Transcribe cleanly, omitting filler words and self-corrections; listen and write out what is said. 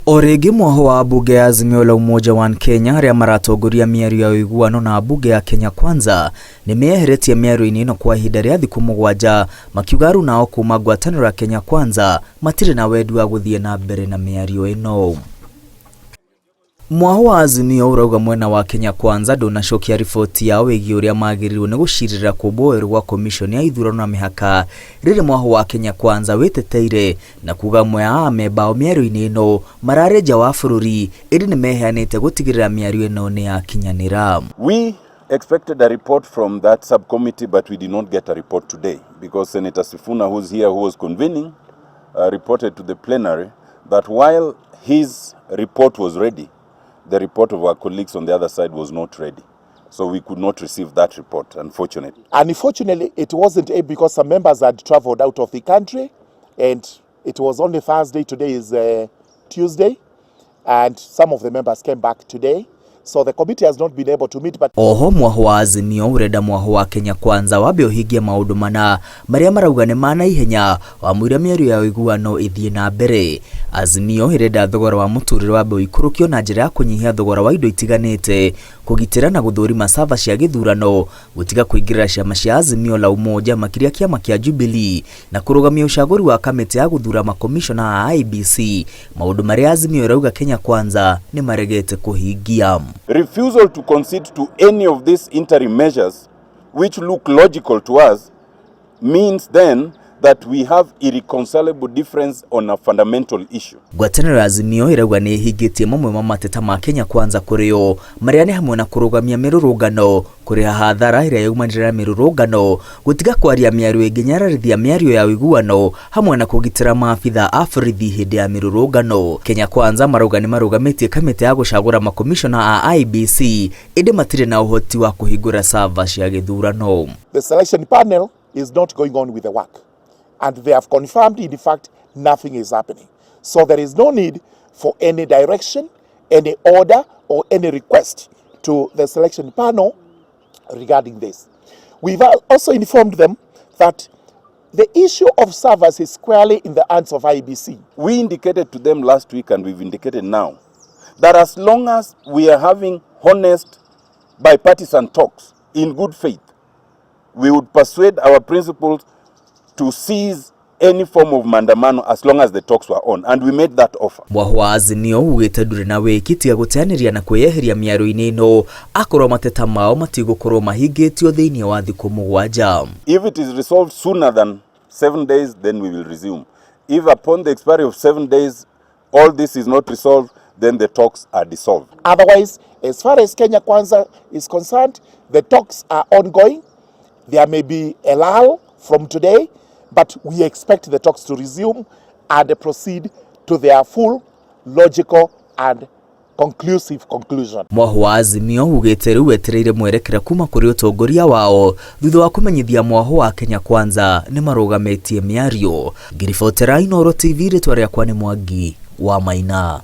Origi mwaho wa bunge ya Azimio la Umoja wa Kenya aria maratongoria mĩario ya ũiguano na bunge ya Kenya Kwanza nimeheretie mĩario-inĩ ino kwa ihinda rĩa thikũ 7 makiuga ru nao kuma ngwatanĩro ya Kenya Kwanza matirĩ na wendi wa gũthiĩ na mbere na mĩario ino. Mwaho wa Azimio urauga mwena wa Kenya Kwanza ndũnacokia riboti yao wĩgiĩ ũrĩa magĩrĩirwo nĩ gũcirĩra kũmboerwo gwa komishoni ya ithurano na mĩhaka rĩrĩ mwaho wa Kenya Kwanza wĩteteire na kuga amwe a amemba ao mĩario-inĩ ĩno mararĩ nja wa bũrũri ĩndĩ nĩ meheanĩte gũtigĩrĩra mĩario ĩno nĩ yakinyanĩra. We expected a report from that subcommittee, but we did not get a report today because Senator Sifuna, who's here, who was convening, reported to the plenary that while his report was ready, the report of our colleagues on the other side was not ready. So we could not receive that report, unfortunately. And unfortunately, it wasn't able because some members had traveled out of the country and it was only Thursday, today is Tuesday, and some of the members came back today. So the committee has not been able to meet, but oho mwaho wa Azimio urenda mwaho wa Kenya Kwanza wabe uhigie maundu mana maria marauga ni mana ihenya wa mwira mĩario ya ũiguano ithie na mbere. Azimio irenda thogora wa mũtũrĩre wabe ũikũrũkio na njĩra ya kũnyihia thogora wa indo itiganĩte, kũgitĩra na gũthũrima sava cia gĩthurano, gũtiga kũingĩrĩra ciama cia Azimio la Umoja makĩria kĩama kĩa Jubilee na kũrũgamia ũcagũri wa kamĩtĩ ya gũthura makomishona a IEBC, maundu maria Azimio irauga Kenya Kwanza ni maregete kũhingia. Refusal to concede to any of these interim measures, which look logical to us, means then that we have irreconcilable difference on a fundamental issue. Ngwatanĩro ya Azimio irauga nĩ ĩhingĩtie mamwe ma mateta ma Kenya Kwanza kũrĩ o marĩa nĩ hamwe na kũrũgamia mĩrũrũngano, kũrĩha hathara ĩrĩa yaumanĩrĩra mĩrũrũngano, gũtiga kwaria mĩario ĩngĩnyararithia mĩario ya ũiguano, hamwe na kũgitĩra maabitha a borithi hĩndĩ ya mĩrũrũngano. Kenya Kwanza marauga nĩ marũgamĩtie kamĩtĩ ya gũcagũra makomishona a IEBC ĩndĩ matirĩ na ũhoti wa kũhingũra sava cia gĩthurano. the selection panel is not going on with the work. And they have confirmed, in fact, nothing is happening. So there is no need for any direction, any order, or any request to the selection panel regarding this. We've also informed them that the issue of servers is squarely in the hands of IEBC. We indicated to them last week, and we've indicated now, that as long as we are having honest bipartisan talks in good faith, we would persuade our principals to seize any form of maandamano as long as the talks were on, and we made that offer. Mwaho wa Azimio ugĩte ndũrĩ na wĩkĩtiga gũteanĩria na kwĩyeheria mĩario-inĩ ĩno akorwo mateta mao matigũkorwo mahingĩtio thĩinĩ wa thikũ 7. If it is resolved sooner than 7 days, then we will resume. If upon the expiry of 7 days all this is not resolved, then the talks are dissolved. Otherwise, as far as Kenya Kwanza is concerned, the talks are ongoing. There may be a lull from today, but we expect the talks to resume and proceed to their full, logical and conclusive conclusion. Mwaho wa Azimio ugĩte rĩu etereire mwerekera kuma kũrĩ ũtongoria wao thutha wa kũmenyithia mwaho wa Kenya Kwanza nĩ marũgamĩtie mĩario. Ngiribotera Inooro TV rĩtwa rĩakwa nĩ Mwangi wa Maina.